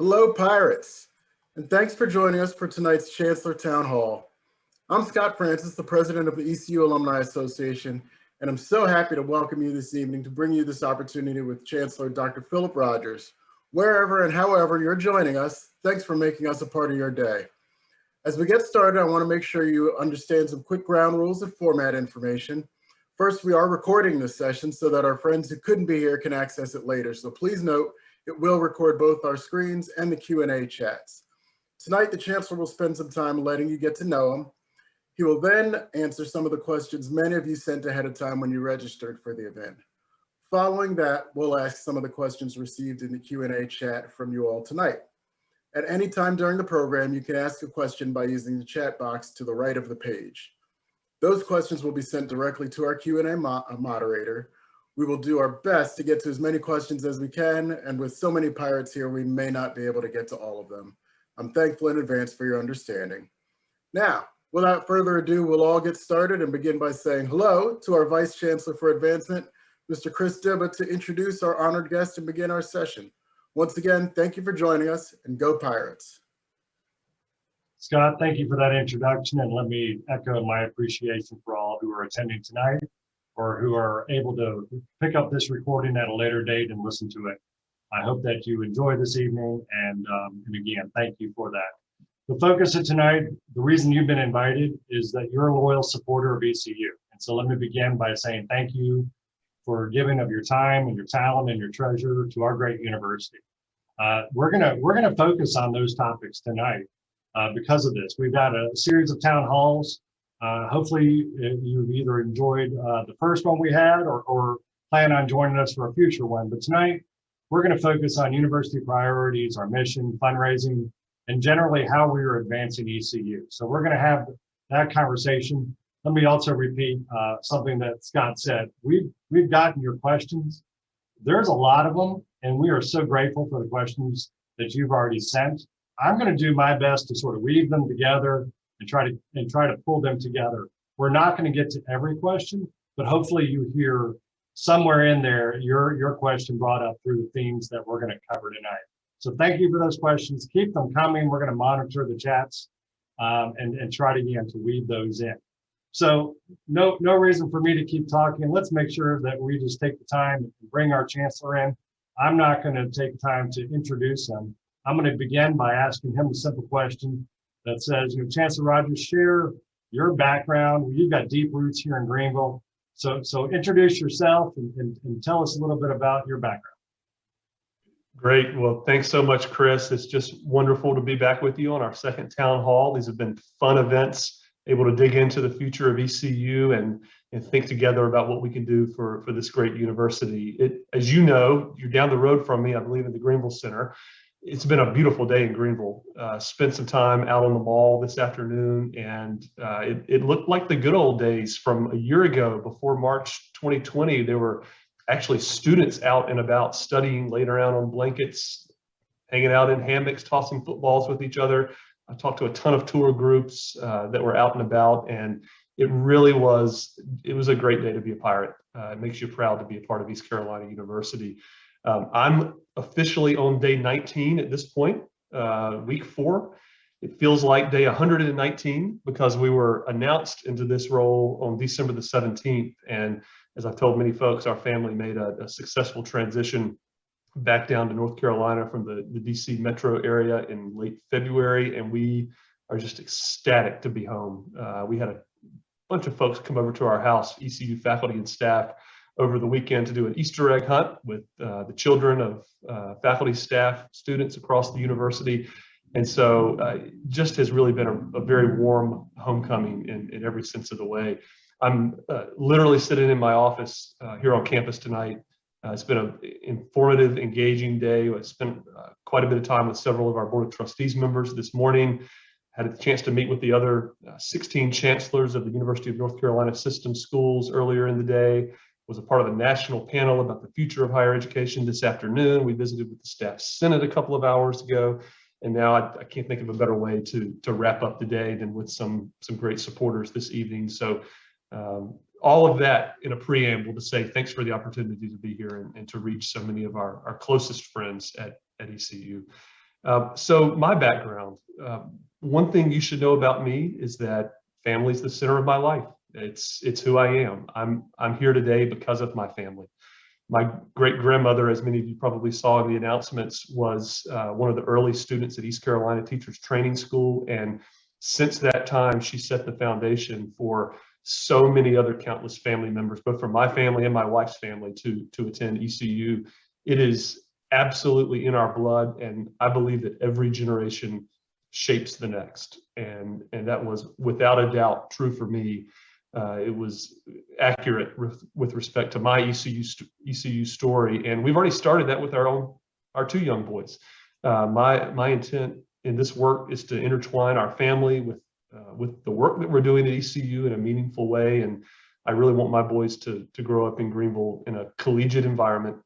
Hello, Pirates, and thanks for joining us for tonight's Chancellor Town Hall. I'm Scott Francis, the president of the ECU Alumni Association, and I'm so happy to welcome you this evening to bring you this opportunity with Chancellor Dr. Philip Rogers. Wherever and however you're joining us, thanks for making us a part of your day. As we get started, I want to make sure you understand some quick ground rules and format information. First, we are recording this session so that our friends who couldn't be here can access it later. So please note, it will record both our screens and the Q&A chats. Tonight, the Chancellor will spend some time letting you get to know him. He will then answer some of the questions many of you sent ahead of time when you registered for the event. Following that, we'll ask some of the questions received in the Q&A chat from you all tonight. At any time during the program, you can ask a question by using the chat box to the right of the page. Those questions will be sent directly to our Q&A moderator. We will do our best to get to as many questions as we can, and with so many pirates here, we may not be able to get to all of them. I'm thankful in advance for your understanding. Now, without further ado, we'll all get started and begin by saying hello to our Vice Chancellor for Advancement, Mr. Chris Dibba, to introduce our honored guest and begin our session. Once again, thank you for joining us, and go Pirates. Scott, thank you for that introduction, and let me echo my appreciation for all who are attending tonight or who are able to pick up this recording at a later date and listen to it. I hope that you enjoy this evening, and again, thank you for that. The focus of tonight, the reason you've been invited is that you're a loyal supporter of ECU. And so let me begin by saying thank you for giving of your time and your talent and your treasure to our great university. We're gonna focus on those topics tonight because of this. We've got a series of town halls. Hopefully you've either enjoyed the first one we had or plan on joining us for a future one. But tonight, we're going to focus on university priorities, our mission, fundraising, and generally how we are advancing ECU. So we're going to have that conversation. Let me also repeat something that Scott said. We've gotten your questions. There's a lot of them, and we are so grateful for the questions that you've already sent. I'm going to do my best to sort of weave them together and try to pull them together. We're not going to get to every question, but hopefully you hear somewhere in there your question brought up through the themes that we're going to cover tonight. So thank you for those questions. Keep them coming. We're going to monitor the chats and try to again to weave those in. So no reason for me to keep talking. Let's make sure that we just take the time to bring our chancellor in. I'm not going to take time to introduce him. I'm going to begin by asking him a simple question that says, Chancellor Rogers, share your background. You've got deep roots here in Greenville. So introduce yourself and tell us a little bit about your background. Great. Well, thanks so much, Chris. It's just wonderful to be back with you on our second town hall. These have been fun events, able to dig into the future of ECU and think together about what we can do for this great university. As you know, you're down the road from me, I believe, in the Greenville Center. It's been a beautiful day in Greenville. Spent some time out on the mall this afternoon, and it looked like the good old days from a year ago. Before March 2020, there were actually students out and about studying, laying around on blankets, hanging out in hammocks, tossing footballs with each other. I talked to a ton of tour groups that were out and about, and it was a great day to be a pirate. It makes you proud to be a part of East Carolina University. I'm officially on day 19 at this point, week 4. It feels like day 119 because we were announced into this role on December the 17th. And as I've told many folks, our family made a successful transition back down to North Carolina from the DC metro area in late February. And we are just ecstatic to be home. We had a bunch of folks come over to our house, ECU faculty and staff, over the weekend to do an Easter egg hunt with the children of faculty, staff, students across the university. And so just has really been a very warm homecoming in every sense of the way. I'm literally sitting in my office here on campus tonight. It's been an informative, engaging day. I spent quite a bit of time with several of our Board of Trustees members this morning. Had a chance to meet with the other 16 chancellors of the University of North Carolina system schools earlier in the day. Was a part of a national panel about the future of higher education this afternoon. We visited with the staff senate a couple of hours ago, and now I can't think of a better way to wrap up the day than with some great supporters this evening. So all of that in a preamble to say thanks for the opportunity to be here and to reach so many of our closest friends at ECU. So my background, one thing you should know about me is that family is the center of my life. It's who I am. I'm here today because of my family. My great grandmother, as many of you probably saw in the announcements, was one of the early students at East Carolina Teachers Training School. And since that time, she set the foundation for so many other countless family members, both from my family and my wife's family, to attend ECU. It is absolutely in our blood. And I believe that every generation shapes the next. And that was without a doubt true for me. It was accurate with respect to my ECU story, and we've already started that with our two young boys. My intent in this work is to intertwine our family with the work that we're doing at ECU in a meaningful way, and I really want my boys to grow up in Greenville in a collegiate environment.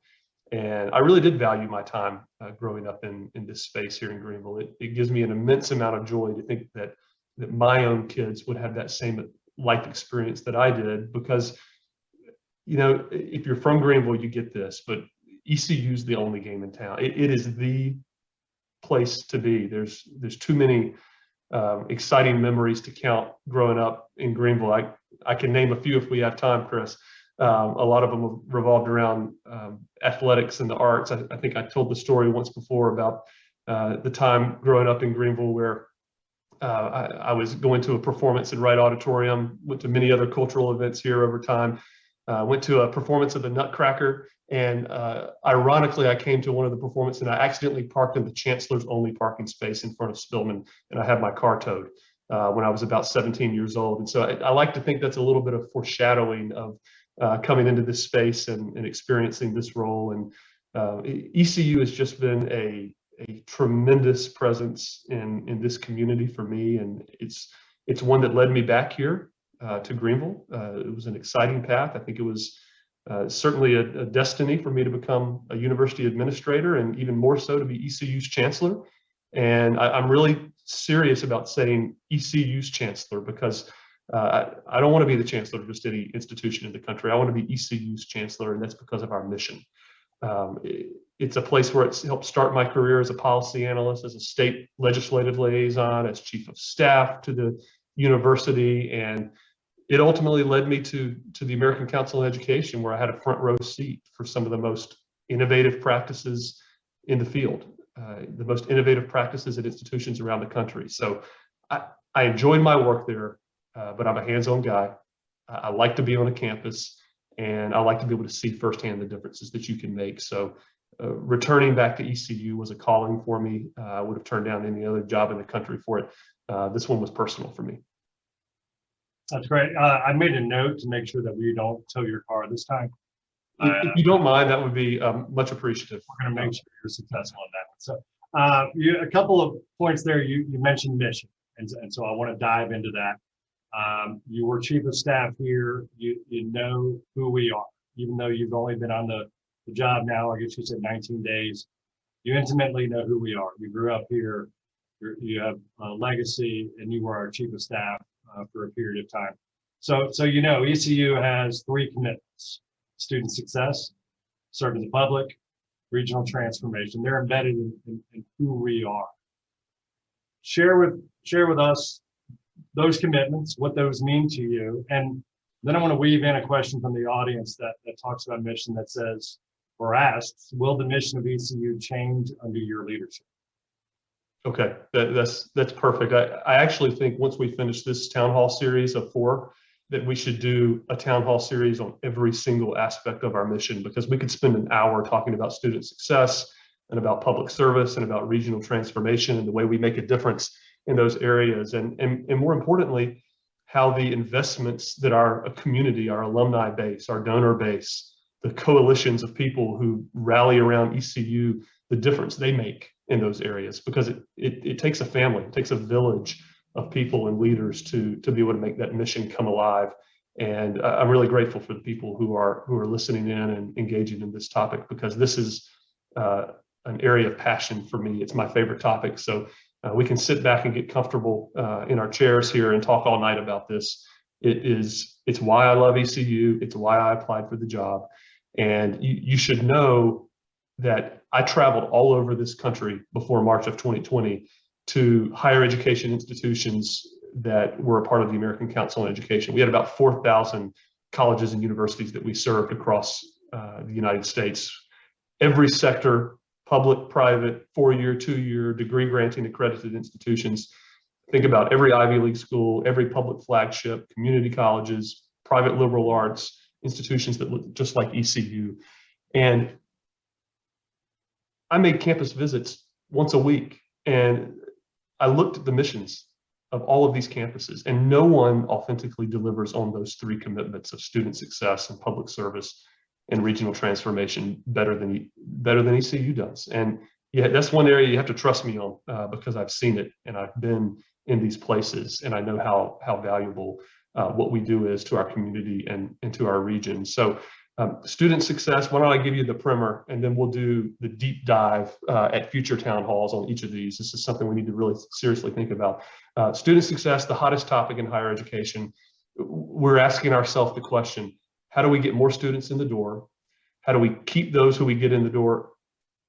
And I really did value my time growing up in this space here in Greenville. It gives me an immense amount of joy to think that my own kids would have that same life experience that I did, because, you know, if you're from Greenville, you get this, but ECU is the only game in town. It is the place to be. There's too many exciting memories to count growing up in Greenville. I can name a few if we have time, Chris. A lot of them revolved around athletics and the arts. I think I told the story once before about the time growing up in Greenville where I was going to a performance in Wright Auditorium, went to many other cultural events here over time, went to a performance of the Nutcracker, and ironically, I came to one of the performances and I accidentally parked in the Chancellor's only parking space in front of Spillman, and I had my car towed when I was about 17 years old. And so I like to think that's a little bit of foreshadowing of coming into this space and experiencing this role. And ECU has just been a tremendous presence in this community for me, and it's one that led me back here to Greenville. It was an exciting path. I think it was certainly a destiny for me to become a university administrator, and even more so to be ECU's chancellor. And I'm really serious about saying ECU's chancellor, because I don't want to be the chancellor of just any institution in the country. I want to be ECU's chancellor, and that's because of our mission. It's a place where it's helped start my career as a policy analyst, as a state legislative liaison, as chief of staff to the university, and it ultimately led me to the American Council on Education, where I had a front row seat for some of the most innovative practices in the field, the most innovative practices at institutions around the country. So I enjoyed my work there, but I'm a hands-on guy. I like to be on a campus, and I like to be able to see firsthand the differences that you can make. So returning back to ECU was a calling for me. I would have turned down any other job in the country for it. This one was personal for me. That's great. I made a note to make sure that we don't tow your car this time. If you don't mind, that would be much appreciative. We're going to make sure you're successful in that one. So a couple of points there. You mentioned mission, and so I want to dive into that. You were chief of staff here. You know who we are, even though you've only been on the job now, I guess you said 19 days. You intimately know who we are. You grew up here. You have a legacy, and you were our chief of staff for a period of time. So you know, ECU has three commitments: student success, serving the public, regional transformation. They're embedded in who we are. Share with us those commitments, what those mean to you. And then I want to weave in a question from the audience that talks about mission, that says, or asks, will the mission of ECU change under your leadership? Okay, that's perfect. I actually think once we finish this town hall series of 4, that we should do a town hall series on every single aspect of our mission, because we could spend an hour talking about student success and about public service and about regional transformation and the way we make a difference in those areas. And more importantly, how the investments that our community, our alumni base, our donor base, the coalitions of people who rally around ECU, the difference they make in those areas, because it takes a family, it takes a village of people and leaders to be able to make that mission come alive. And I'm really grateful for the people who are listening in and engaging in this topic, because this is an area of passion for me. It's my favorite topic. So we can sit back and get comfortable in our chairs here and talk all night about this. It's why I love ECU. It's why I applied for the job. And you should know that I traveled all over this country before March of 2020 to higher education institutions that were a part of the American Council on Education. We had about 4,000 colleges and universities that we served across the United States. Every sector, public, private, 4-year, 2-year, degree granting accredited institutions. Think about every Ivy League school, every public flagship, community colleges, private liberal arts, institutions that look just like ECU. And I made campus visits once a week, and I looked at the missions of all of these campuses, and no one authentically delivers on those 3 commitments of student success and public service and regional transformation better than ECU does. And yeah, that's one area you have to trust me on because I've seen it and I've been in these places, and I know how valuable what we do is to our community and to our region. So student success, why don't I give you the primer, and then we'll do the deep dive at future town halls on each of these. This is something we need to really seriously think about. Student success, the hottest topic in higher education. We're asking ourselves the question, how do we get more students in the door? How do we keep those who we get in the door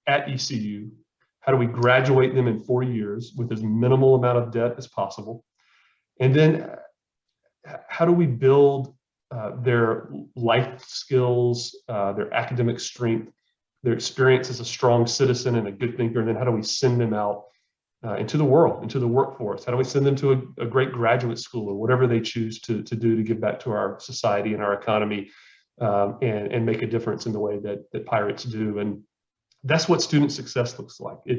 at ECU? How do we graduate them in 4 years with as minimal amount of debt as possible? And then how do we build their life skills, their academic strength, their experience as a strong citizen and a good thinker? And then how do we send them out into the world, into the workforce? How do we send them to a great graduate school or whatever they choose to do to give back to our society and our economy and make a difference in the way that pirates do? And that's what student success looks like. It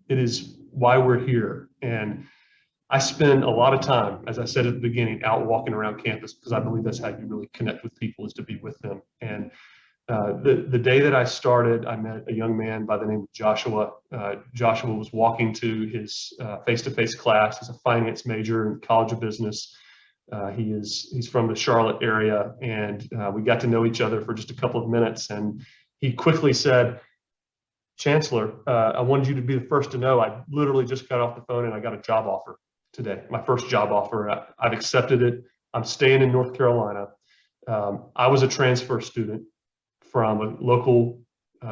is why we're here. And I spend a lot of time, as I said at the beginning, out walking around campus because I believe that's how you really connect with people, is to be with them. And the day that I started, I met a young man by the name of Joshua. Joshua was walking to his face-to-face class. He's a finance major in the College of Business. He's from the Charlotte area, and we got to know each other for just a couple of minutes. And he quickly said, "Chancellor, I wanted you to be the first to know I literally just got off the phone and I got a job offer today. My first job offer. I've accepted it. I'm staying in North Carolina. I was a transfer student from a local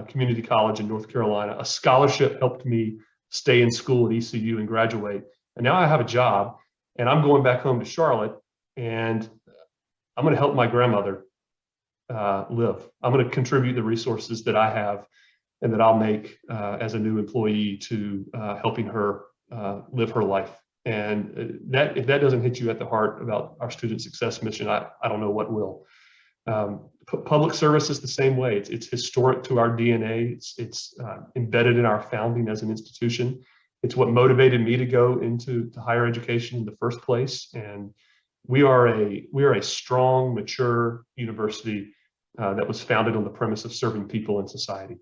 community college in North Carolina. A scholarship helped me stay in school at ECU and graduate. And now I have a job, and I'm going back home to Charlotte, and I'm going to help my grandmother live. I'm going to contribute the resources that I have and that I'll make as a new employee to helping her live her life." And if that doesn't hit you at the heart about our student success mission, I don't know what will. Public service is the same way. It's historic to our DNA. It's embedded in our founding as an institution. It's what motivated me to go into higher education in the first place. And we are a strong, mature university that was founded on the premise of serving people in society.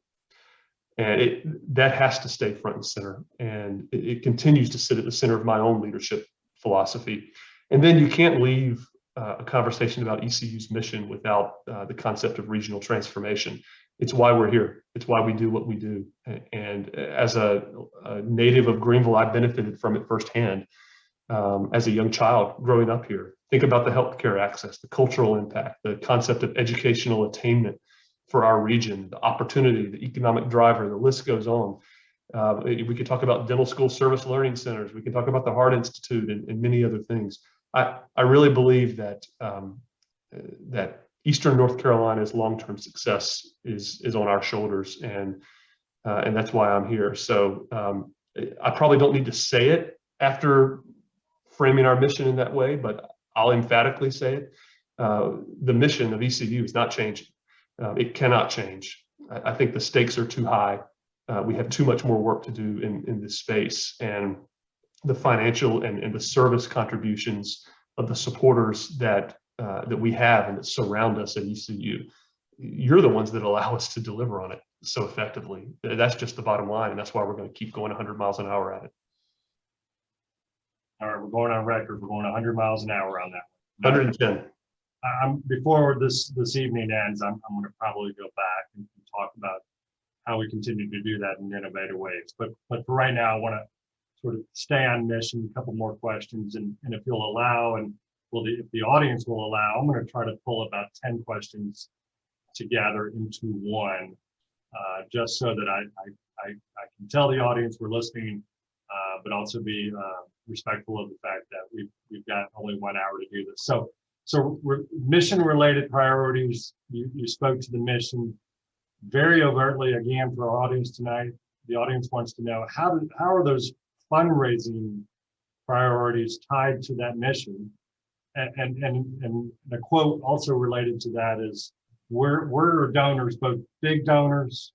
And that has to stay front and center. And it continues to sit at the center of my own leadership philosophy. And then you can't leave a conversation about ECU's mission without the concept of regional transformation. It's why we're here. It's why we do what we do. And as a native of Greenville, I benefited from it firsthand as a young child growing up here. Think about the healthcare access, the cultural impact, the concept of educational attainment for our region, the opportunity, the economic driver, the list goes on. We could talk about dental school service learning centers. We can talk about the Heart Institute and many other things. I really believe that that Eastern North Carolina's long-term success is on our shoulders, and that's why I'm here. So I probably don't need to say it after framing our mission in that way, but I'll emphatically say it. The mission of ECU is not changing. It cannot change. I think the stakes are too high. We have too much more work to do in this space, and the financial and the service contributions of the supporters that we have and that surround us at ECU, you're the ones that allow us to deliver on it so effectively. That's just the bottom line, and that's why we're going to keep going 100 miles an hour at it. All right, we're going on record. We're going 100 miles an hour on that. 110. Before this evening ends, I'm going to probably go back and talk about how we continue to do that in innovative ways. But for right now, I want to sort of stay on mission, a couple more questions, and if you'll allow, and if the audience will allow, I'm going to try to pull about 10 questions together into one. just so that I can tell the audience we're listening, but also be respectful of the fact that we've got only 1 hour to do this. So mission-related priorities, you spoke to the mission very overtly again for our audience tonight. The audience wants to know how are those fundraising priorities tied to that mission? And the quote also related to that is, we're donors, both big donors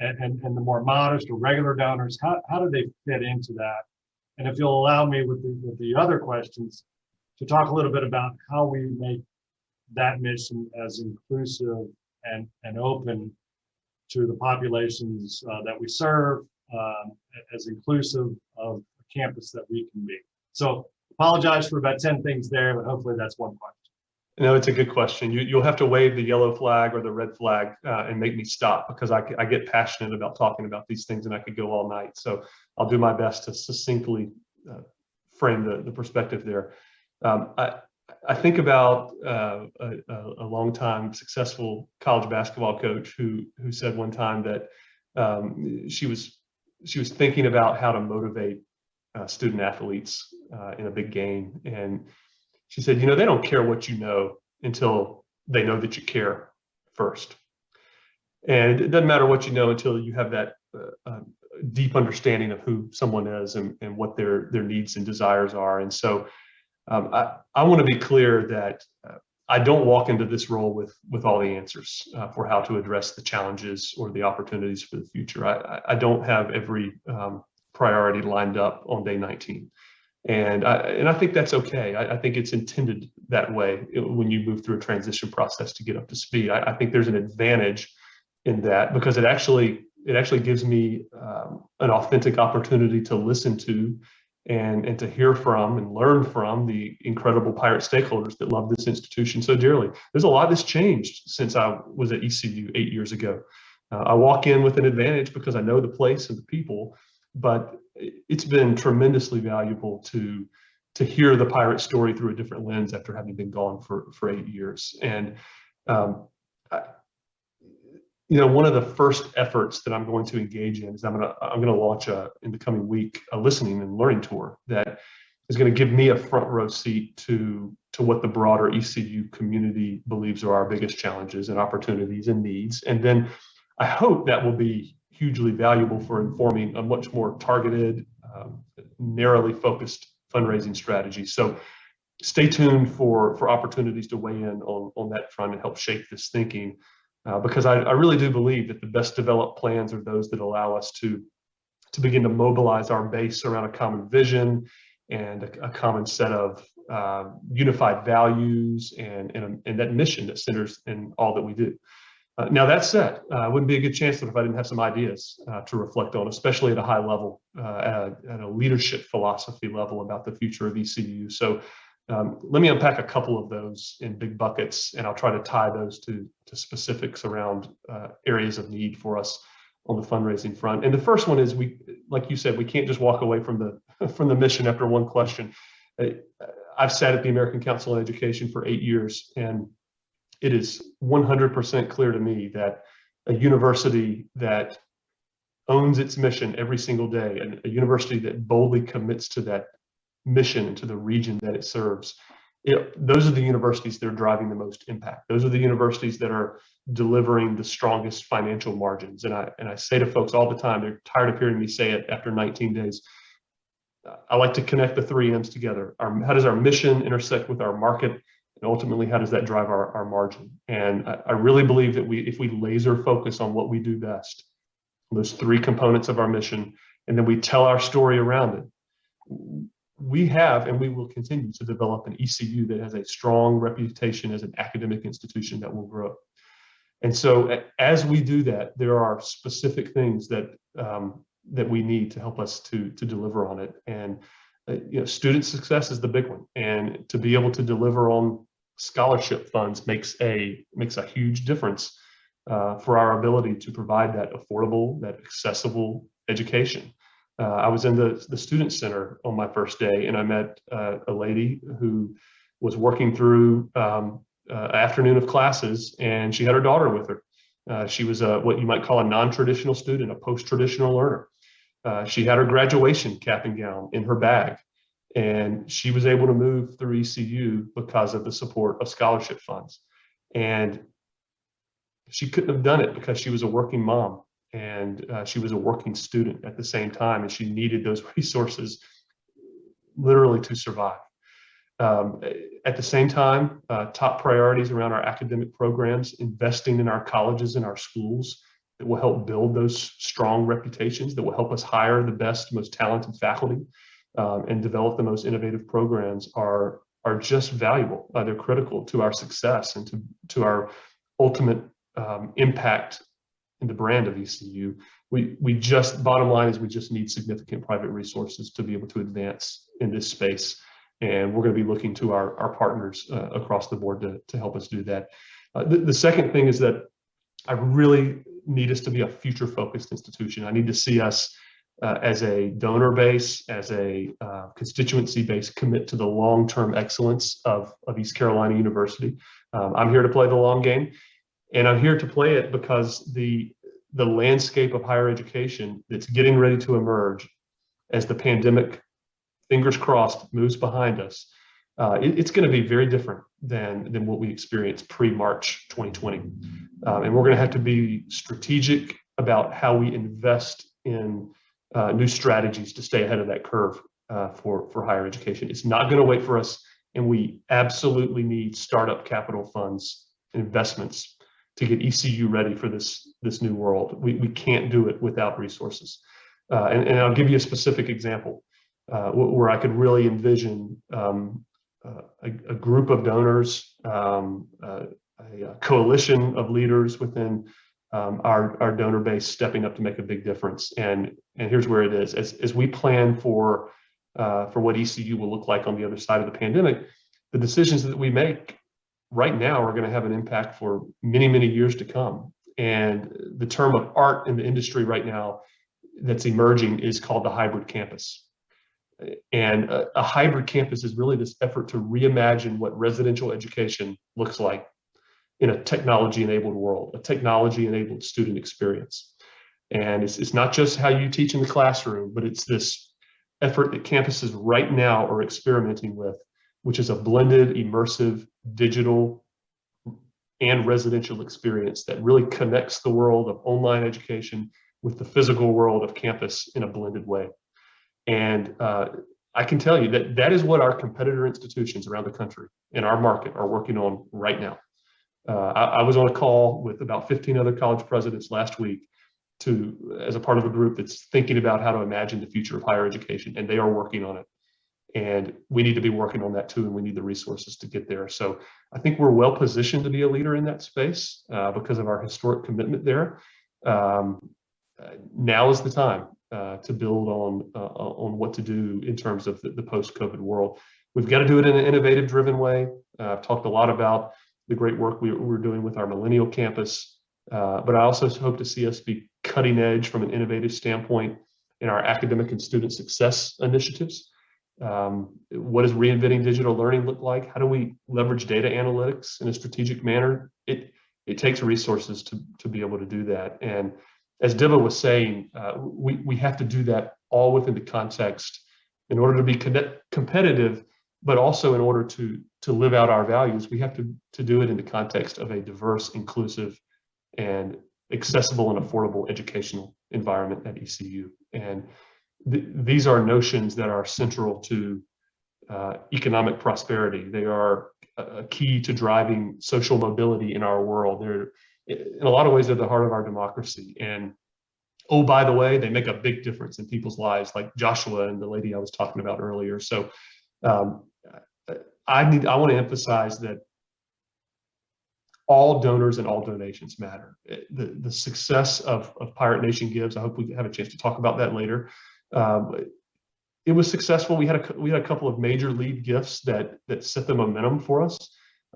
and the more modest or regular donors. How do they fit into that? And if you'll allow me with the other questions to talk a little bit about how we make that mission as inclusive and open to the populations that we serve, as inclusive of a campus that we can be. So apologize for about 10 things there, but hopefully that's one question. No, it's a good question. You'll have to wave the yellow flag or the red flag and make me stop, because I get passionate about talking about these things and I could go all night. So I'll do my best to succinctly frame the perspective there. I think about a longtime successful college basketball coach who said one time that she was thinking about how to motivate student athletes in a big game, and she said, they don't care what you know until they know that you care first, and it doesn't matter what you know until you have that deep understanding of who someone is and what their needs and desires are. And so I want to be clear that I don't walk into this role with all the answers for how to address the challenges or the opportunities for the future. I don't have every priority lined up on day 19. And I think that's okay. I think it's intended that way when you move through a transition process to get up to speed. I think there's an advantage in that, because it actually gives me an authentic opportunity to listen to and to hear from and learn from the incredible Pirate stakeholders that love this institution so dearly. There's a lot that's changed since I was at ECU 8 years ago. I walk in with an advantage because I know the place and the people, but it's been tremendously valuable to hear the Pirate story through a different lens after having been gone for 8 years. And one of the first efforts that I'm going to engage in is I'm going to launch in the coming week a listening and learning tour that is going to give me a front row seat to what the broader ECU community believes are our biggest challenges and opportunities and needs. And then I hope that will be hugely valuable for informing a much more targeted, narrowly focused fundraising strategy. So stay tuned for opportunities to weigh in on that front and help shape this thinking. Because I really do believe that the best developed plans are those that allow us to begin to mobilize our base around a common vision and a common set of unified values and that mission that centers in all that we do. Now, that said, it wouldn't be a good chancellor if I didn't have some ideas to reflect on, especially at a high level, at a leadership philosophy level about the future of ECU. So let me unpack a couple of those in big buckets, and I'll try to tie those to specifics around areas of need for us on the fundraising front. And the first one is, like you said, we can't just walk away from the mission after one question. I've sat at the American Council on Education for 8 years, and it is 100% clear to me that a university that owns its mission every single day, and a university that boldly commits to that mission and to the region that it serves, those are the universities that are driving the most impact. Those are the universities that are delivering the strongest financial margins. And I say to folks all the time, they're tired of hearing me say it after 19 days. I like to connect the 3 M's together. How does our mission intersect with our market? And ultimately, how does that drive our margin? And I really believe that if we laser focus on what we do best, those 3 components of our mission, and then we tell our story around it, we have and we will continue to develop an ECU that has a strong reputation as an academic institution that will grow. And so as we do that, there are specific things that we need to help us to deliver on it. And student success is the big one. And to be able to deliver on scholarship funds makes a huge difference for our ability to provide that affordable, that accessible education. I was in the student center on my first day, and I met a lady who was working through an afternoon of classes, and she had her daughter with her. She was what you might call a non-traditional student, a post-traditional learner. She had her graduation cap and gown in her bag, and she was able to move through ECU because of the support of scholarship funds. And she couldn't have done it because she was a working mom, and she was a working student at the same time, and she needed those resources literally to survive. At the same time, top priorities around our academic programs, investing in our colleges and our schools that will help build those strong reputations, that will help us hire the best, most talented faculty, and develop the most innovative programs are just valuable. They're critical to our success and to our ultimate impact in the brand of ECU. Bottom line is we just need significant private resources to be able to advance in this space. And we're going to be looking to our partners across the board to help us do that. The second thing is that I really need us to be a future-focused institution. I need to see us as a donor base, as a constituency base, commit to the long-term excellence of East Carolina University. I'm here to play the long game, and I'm here to play it because the landscape of higher education that's getting ready to emerge as the pandemic, fingers crossed, moves behind us, it's going to be very different than what we experienced pre-March 2020. And we're going to have to be strategic about how we invest in new strategies to stay ahead of that curve for higher education. It's not going to wait for us, and we absolutely need startup capital funds and investments to get ECU ready for this new world. We can't do it without resources. And I'll give you a specific example where I could really envision a group of donors, a coalition of leaders within our donor base stepping up to make a big difference. And here's where it is. As we plan for what ECU will look like on the other side of the pandemic, the decisions that we make right now are going to have an impact for many, many years to come. And the term of art in the industry right now that's emerging is called the hybrid campus. And a hybrid campus is really this effort to reimagine what residential education looks like in a technology-enabled world, a technology-enabled student experience. And it's not just how you teach in the classroom, but it's this effort that campuses right now are experimenting with, which is a blended, immersive, digital, and residential experience that really connects the world of online education with the physical world of campus in a blended way. And I can tell you that is what our competitor institutions around the country in our market are working on right now. I was on a call with about 15 other college presidents last week as a part of a group that's thinking about how to imagine the future of higher education, and they are working on it. And we need to be working on that too, and we need the resources to get there. So I think we're well positioned to be a leader in that space because of our historic commitment there. Now is the time to build on what to do in terms of the post-COVID world. We've got to do it in an innovative, driven way. I've talked a lot about the great work we're doing with our Millennial Campus, but I also hope to see us be cutting edge from an innovative standpoint in our academic and student success initiatives. What does reinventing digital learning look like? How do we leverage data analytics in a strategic manner? It takes resources to be able to do that. And as Diva was saying, we have to do that all within the context in order to be competitive, but also in order to live out our values. We have to do it in the context of a diverse, inclusive, and accessible and affordable educational environment at ECU. And these are notions that are central to economic prosperity. They are a key to driving social mobility in our world. They're, in a lot of ways, they're the heart of our democracy. And oh, by the way, they make a big difference in people's lives, like Joshua and the lady I was talking about earlier. So I want to emphasize that all donors and all donations matter. The success of Pirate Nation Gives, I hope we have a chance to talk about that later. It was successful. We had a couple of major lead gifts that set the momentum for us,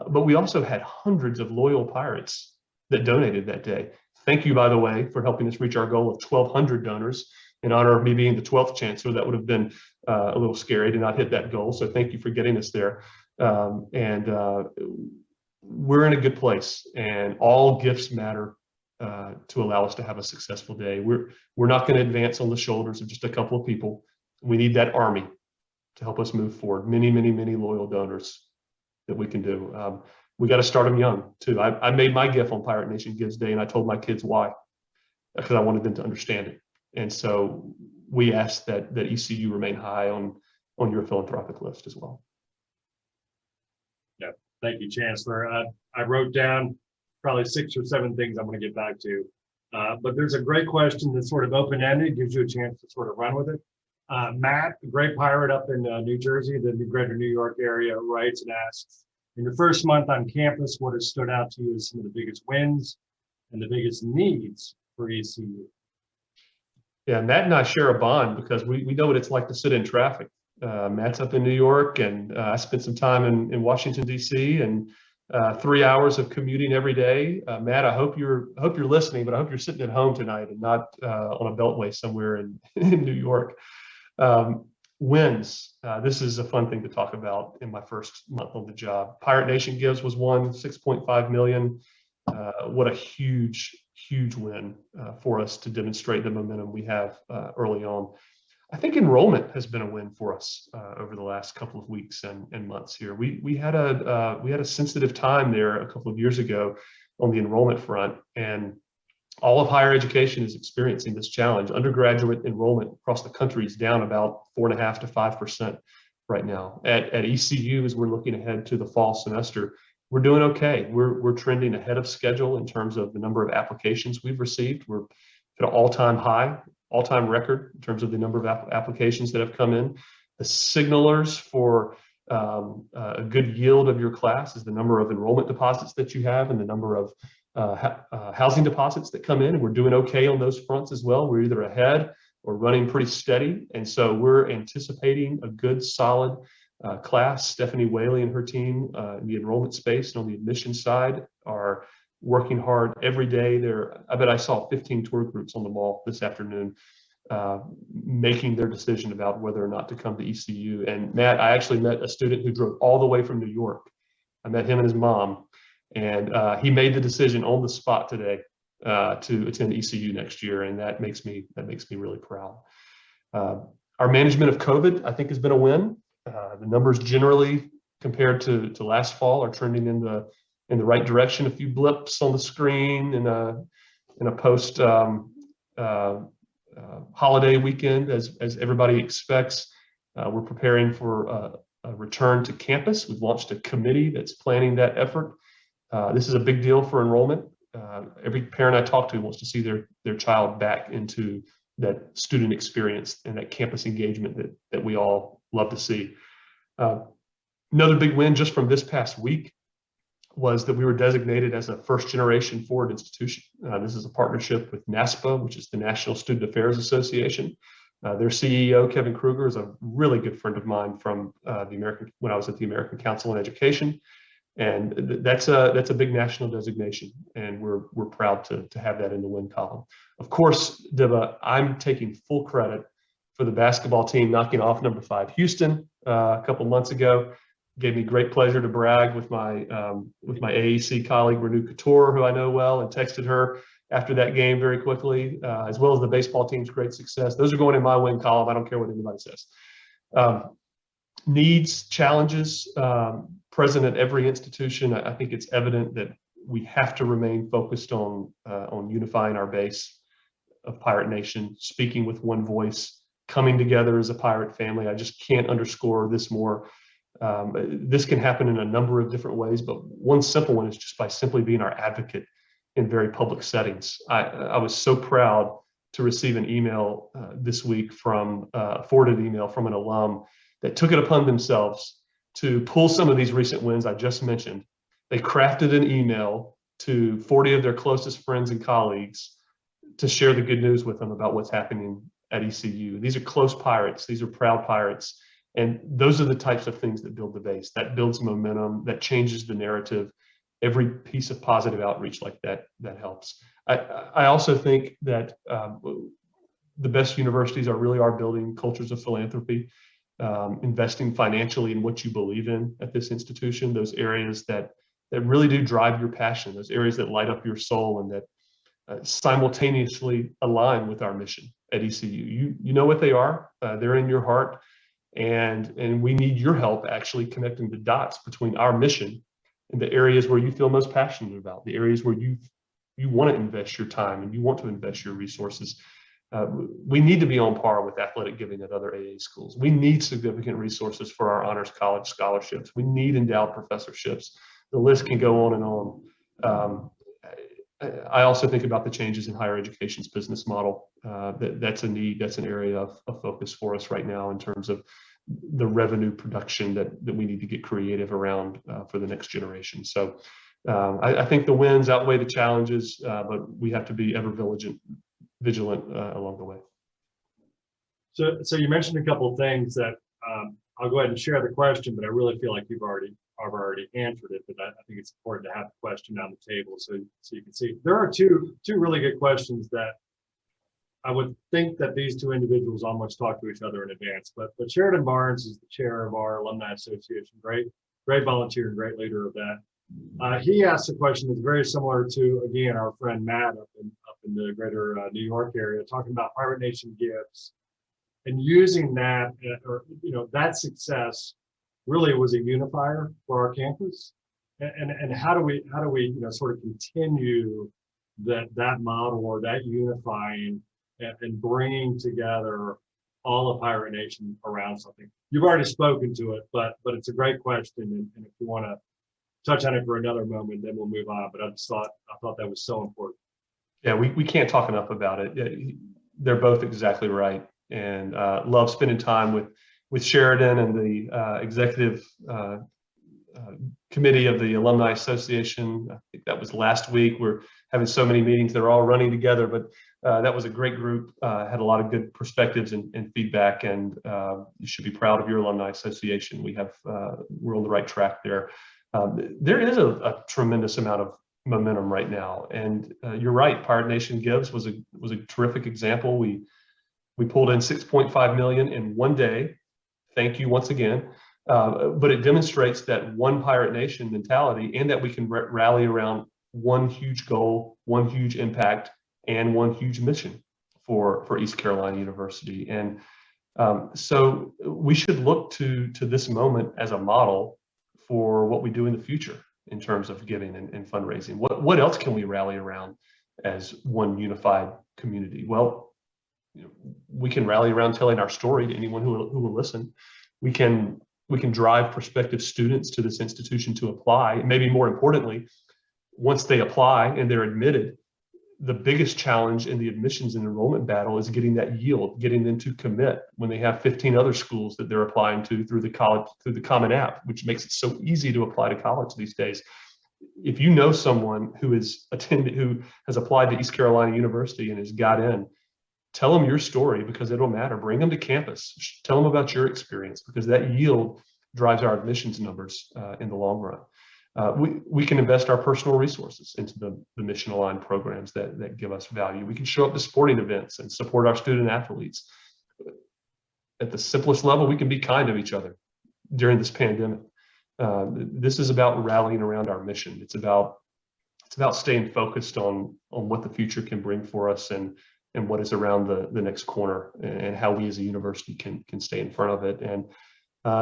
but we also had hundreds of loyal Pirates that donated that day. Thank you, by the way, for helping us reach our goal of 1,200 donors. In honor of me being the 12th chancellor, that would have been a little scary to not hit that goal. So thank you for getting us there. We're in a good place, and all gifts matter. to allow us to have a successful day. We're not going to advance on the shoulders of just a couple of people. We need that army to help us move forward. Many, many, many loyal donors that we can do. We got to start them young too. I made my gift on Pirate Nation Gives Day, and I told my kids why, because I wanted them to understand it. And so we ask that ECU remain high on your philanthropic list as well. Yeah, thank you, Chancellor. I wrote down probably 6 or 7 things I'm going to get back to, but there's a great question that's sort of open-ended, gives you a chance to sort of run with it. Matt, a great pirate up in New Jersey, the greater New York area, writes and asks, in your first month on campus, what has stood out to you as some of the biggest wins and the biggest needs for ECU? Yeah, Matt and I share a bond because we know what it's like to sit in traffic. Matt's up in New York, and I spent some time in Washington, D.C., and 3 hours of commuting every day. Matt, I hope you're listening, but I hope you're sitting at home tonight and not on a beltway somewhere in New York. Wins. This is a fun thing to talk about in my first month on the job. Pirate Nation Gives was one, 6.5 million. What a huge win for us to demonstrate the momentum we have early on. I think enrollment has been a win for us over the last couple of weeks and months here. We had a sensitive time there a couple of years ago on the enrollment front, and all of higher education is experiencing this challenge. Undergraduate enrollment across the country is down about 4.5% to 5% right now. At ECU, as we're looking ahead to the fall semester, we're doing okay. We're trending ahead of schedule in terms of the number of applications we've received. We're at an all-time high, all-time record in terms of the number of applications that have come in. The signalers for a good yield of your class is the number of enrollment deposits that you have and the number of housing deposits that come in, and we're doing okay on those fronts as well. We're either ahead or running pretty steady, and so we're anticipating a good, solid class. Stephanie Whaley and her team in the enrollment space and on the admission side are working hard every day. I bet I saw 15 tour groups on the mall this afternoon making their decision about whether or not to come to ECU. And Matt, I actually met a student who drove all the way from New York. I met him and his mom, and he made the decision on the spot today to attend ECU next year, and that makes me really proud. Our management of COVID, I think, has been a win. The numbers generally compared to last fall are trending in the right direction. A few blips on the screen in a post holiday weekend, as everybody expects. We're preparing for a return to campus. We've launched a committee that's planning that effort. This is a big deal for enrollment. Every parent I talk to wants to see their child back into that student experience and that campus engagement that we all love to see. Another big win just from this past week was that we were designated as a first-generation forward institution. This is a partnership with NASPA, which is the National Student Affairs Association. Their CEO, Kevin Kruger, is a really good friend of mine from when I was at the American Council on Education. And that's a big national designation, and we're proud to have that in the win column. Of course, Diva, I'm taking full credit for the basketball team knocking off number 5 Houston a couple months ago. Gave me great pleasure to brag with my AEC colleague Renu Couture, who I know well, and texted her after that game very quickly, as well as the baseball team's great success. Those are going in my win column. I don't care what anybody says. Needs, challenges, present at every institution. I think it's evident that we have to remain focused on unifying our base of Pirate Nation, speaking with one voice, coming together as a pirate family. I just can't underscore this more. This can happen in a number of different ways, but one simple one is just by simply being our advocate in very public settings. I was so proud to receive an email this week forwarded email from an alum that took it upon themselves to pull some of these recent wins I just mentioned. They crafted an email to 40 of their closest friends and colleagues to share the good news with them about what's happening at ECU. These are close pirates. These are proud pirates. And those are the types of things that build the base, that builds momentum, that changes the narrative. Every piece of positive outreach like that helps. I also think that the best universities really are building cultures of philanthropy, investing financially in what you believe in at this institution, those areas that really do drive your passion, those areas that light up your soul and simultaneously align with our mission at ECU. You know what they are. They're in your heart, and we need your help actually connecting the dots between our mission and the areas where you feel most passionate about, the areas where you want to invest your time and you want to invest your resources. We need to be on par with athletic giving at other AA schools. We need significant resources for our honors college scholarships. We need endowed professorships. The list can go on and on. I also think about the changes in higher education's business model. That's a need, that's an area of focus for us right now in terms of the revenue production that we need to get creative around for the next generation. So I think the wins outweigh the challenges, but we have to be ever vigilant along the way. So you mentioned a couple of things that I'll go ahead and share the question, but I really feel like I've already answered it. But I think it's important to have the question on the table so you can see. There are two really good questions that I would think that these two individuals almost talk to each other in advance. But Sheridan Barnes is the chair of our Alumni Association, great volunteer and great leader of that. He asked a question that's very similar to, again, our friend Matt up in the greater New York area, talking about Pirate Nation Gives and using that, that success really was a unifier for our campus. And how do we sort of continue that model or that unifying and bringing together all of Pirate Nation around something? You've already spoken to it, but it's a great question. And if you want to touch on it for another moment, then we'll move on. But I thought that was so important. Yeah, we can't talk enough about it. They're both exactly right, and love spending time with Sheridan and the executive committee of the Alumni Association. I think that was last week. We're having so many meetings; they're all running together. But that was a great group. Had a lot of good perspectives and feedback, and you should be proud of your Alumni Association. We're on the right track there. There is a tremendous amount of momentum right now, and you're right. Pirate Nation Gives was a terrific example. We pulled in $6.5 million in one day. Thank you once again. But it demonstrates that one Pirate Nation mentality, and that we can rally around one huge goal, one huge impact, and one huge mission for East Carolina University. And so we should look to this moment as a model for what we do in the future in terms of giving and fundraising. What else can we rally around as one unified community? Well, we can rally around telling our story to anyone who will listen. We can drive prospective students to this institution to apply. Maybe more importantly, once they apply and they're admitted, the biggest challenge in the admissions and enrollment battle is getting that yield, getting them to commit when they have 15 other schools that they're applying to through the Common App, which makes it so easy to apply to college these days. If you know someone who has applied to East Carolina University and has got in, tell them your story, because it'll matter. Bring them to campus. Tell them about your experience, because that yield drives our admissions numbers in the long run. We can invest our personal resources into the mission aligned programs that give us value. We can show up to sporting events and support our student athletes. At the simplest level, we can be kind to each other during this pandemic. This is about rallying around our mission. It's about staying focused on what the future can bring for us and what is around the next corner, and how we as a university can stay in front of it. And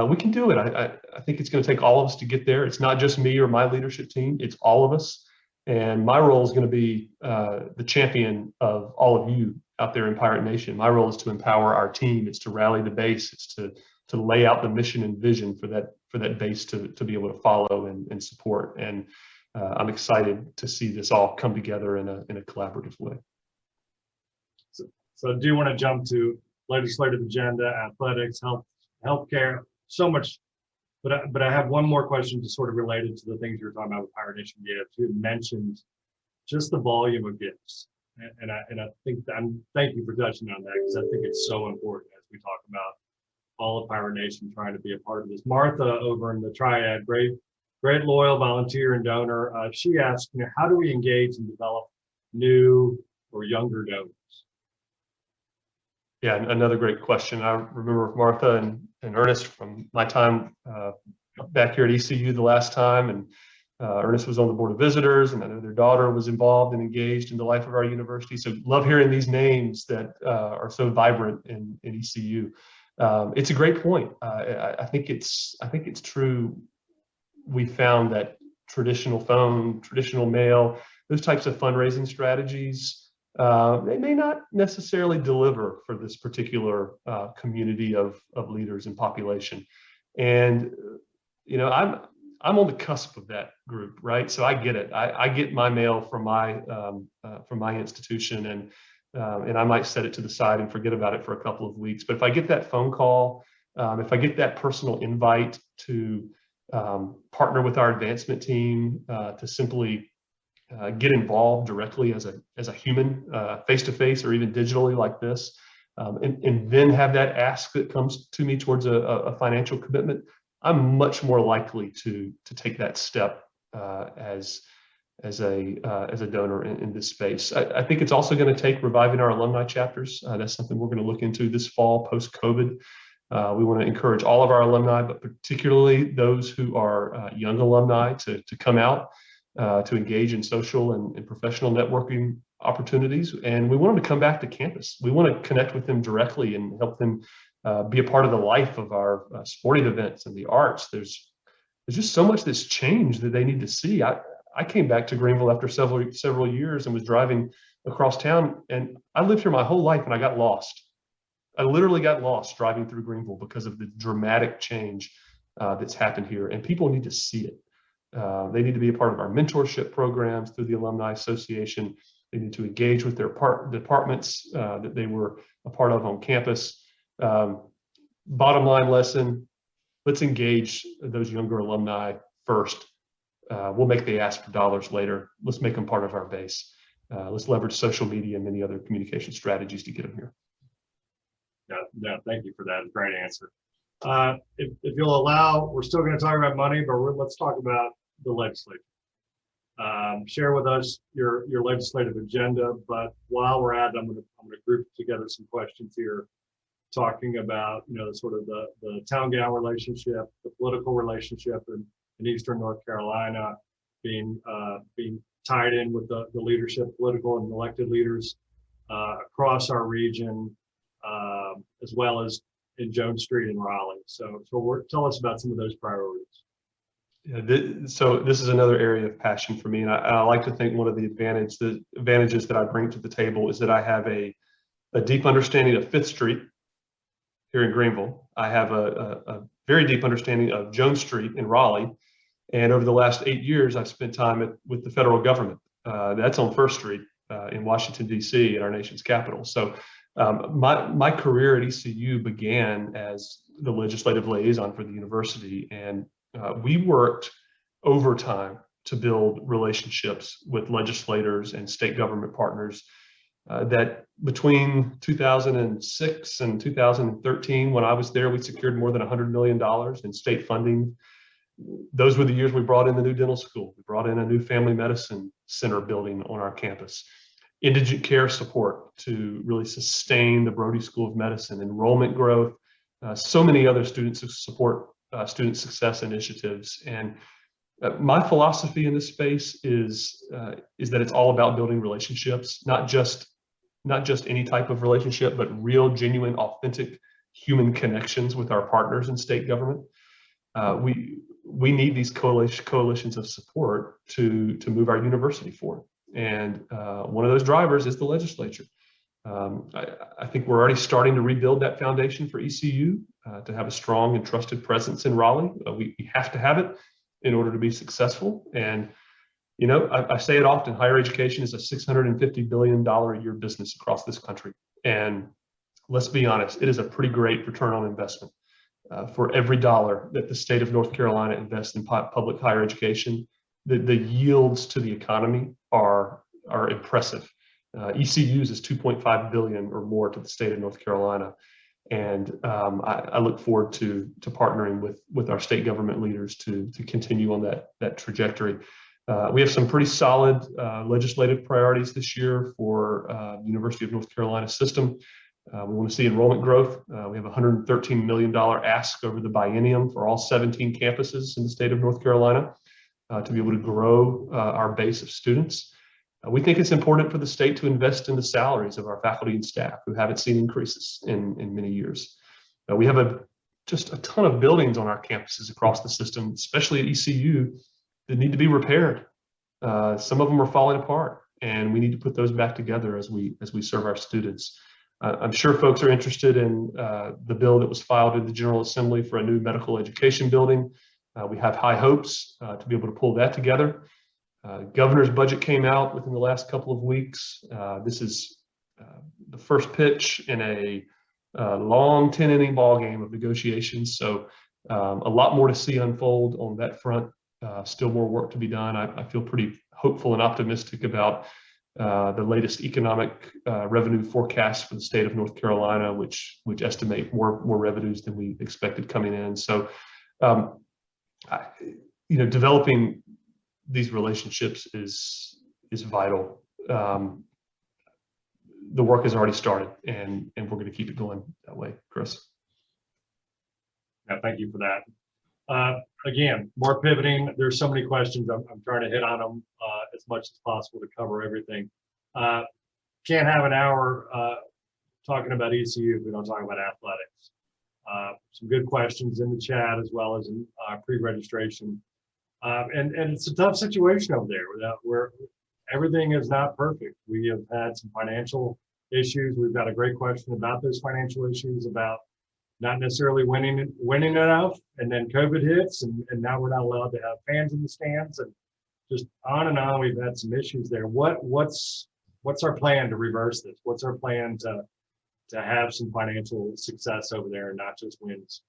we can do it. I think it's going to take all of us to get there. It's not just me or my leadership team. It's all of us. And my role is going to be the champion of all of you out there in Pirate Nation. My role is to empower our team. It's to rally the base. It's to lay out the mission and vision for that base to be able to follow and support. And I'm excited to see this all come together in a collaborative way. So I do want to jump to legislative agenda, athletics, healthcare, so much. But I have one more question just sort of related to the things you were talking about with Pirate Nation Gifts. You mentioned just the volume of gifts. And I think thank you for touching on that, because I think it's so important as we talk about all of Pirate Nation trying to be a part of this. Martha over in the Triad, great loyal volunteer and donor. She asked, how do we engage and develop new or younger donors? Yeah, another great question. I remember Martha and Ernest from my time back here at ECU the last time, and Ernest was on the board of visitors, and I know their daughter was involved and engaged in the life of our university. So love hearing these names that are so vibrant in ECU. It's a great point. I think it's true. We found that traditional phone, traditional mail, those types of fundraising strategies, they may not necessarily deliver for this particular community of leaders and population. And I'm on the cusp of that group, right? So I get it. I get my mail from my institution, and I might set it to the side and forget about it for a couple of weeks. But if I get that phone call, if I get that personal invite to partner with our advancement team, to simply get involved directly as a human, face-to-face or even digitally like this, and then have that ask that comes to me towards a financial commitment, I'm much more likely to take that step as a donor in this space. I think it's also going to take reviving our alumni chapters. That's something we're going to look into this fall post-COVID. We want to encourage all of our alumni, but particularly those who are young alumni to come out, to engage in social and professional networking opportunities. And we want them to come back to campus. We want to connect with them directly and help them be a part of the life of our sporting events and the arts. There's just so much that's changed that they need to see. I came back to Greenville after several years and was driving across town, and I lived here my whole life and I got lost. I literally got lost driving through Greenville because of the dramatic change that's happened here, and people need to see it. They need to be a part of our mentorship programs through the Alumni Association. They need to engage with their departments that they were a part of on campus. Bottom line lesson, let's engage those younger alumni first. We'll make the ask for dollars later. Let's make them part of our base. Let's leverage social media and many other communication strategies to get them here. Yeah, thank you for that. Great answer. If you'll allow, we're still going to talk about money, but let's talk about the legislature. Share with us your legislative agenda, but while we're at it, I'm going to group together some questions here, talking about sort of the town-gown relationship, the political relationship in Eastern North Carolina, being tied in with the leadership, political and elected leaders across our region, as well as in Jones Street in Raleigh. So tell us about some of those priorities. Yeah, so this is another area of passion for me, and I like to think one of the advantages that I bring to the table is that I have a deep understanding of Fifth Street here in Greenville. I have a very deep understanding of Jones Street in Raleigh, and over the last 8 years, I've spent time with the federal government. That's on First Street in Washington, D.C., in our nation's capital. So my career at ECU began as the legislative liaison for the university, and we worked overtime to build relationships with legislators and state government partners that between 2006 and 2013, when I was there, we secured more than $100 million in state funding. Those were the years we brought in the new dental school. We brought in a new family medicine center building on our campus. Indigent care support to really sustain the Brody School of Medicine, enrollment growth, so many other student success initiatives. And my philosophy in this space is that it's all about building relationships, not just any type of relationship, but real, genuine, authentic human connections with our partners in state government. We need these coalitions of support to move our university forward. And one of those drivers is the legislature. I think we're already starting to rebuild that foundation for ECU to have a strong and trusted presence in Raleigh. We have to have it in order to be successful. And, I say it often, higher education is a $650 billion a year business across this country. And let's be honest, it is a pretty great return on investment. For every dollar that the state of North Carolina invests in public higher education, the yields to the economy are impressive. ECU's is $2.5 billion or more to the state of North Carolina. And I look forward to partnering with our state government leaders to continue on that trajectory. We have some pretty solid legislative priorities this year for the University of North Carolina system. We want to see enrollment growth. We have a $113 million ask over the biennium for all 17 campuses in the state of North Carolina. to be able to grow our base of students. We think it's important for the state to invest in the salaries of our faculty and staff who haven't seen increases in many years. We have just a ton of buildings on our campuses across the system, especially at ECU, that need to be repaired. Some of them are falling apart, and we need to put those back together as we serve our students. I'm sure folks are interested in the bill that was filed in the General Assembly for a new medical education building. We have high hopes to be able to pull that together. Governor's budget came out within the last couple of weeks. This is the first pitch in a long 10-inning ball game of negotiations. So a lot more to see unfold on that front. Still more work to be done. I feel pretty hopeful and optimistic about the latest economic revenue forecast for the state of North Carolina, which estimate more revenues than we expected coming in. So, developing these relationships is vital. The work has already started, and we're going to keep it going that way, Chris. Yeah, thank you for that. Again, more pivoting. There's so many questions. I'm trying to hit on them as much as possible to cover everything. Can't have an hour talking about ECU if we don't talk about athletics. Some good questions in the chat as well as in pre-registration. And it's a tough situation over there where everything is not perfect. We have had some financial issues. We've got a great question about those financial issues, about not necessarily winning enough, and then COVID hits, and now we're not allowed to have fans in the stands, and just on and on. We've had some issues there. What's our plan to reverse this? What's our plan to have some financial success over there and not just wins?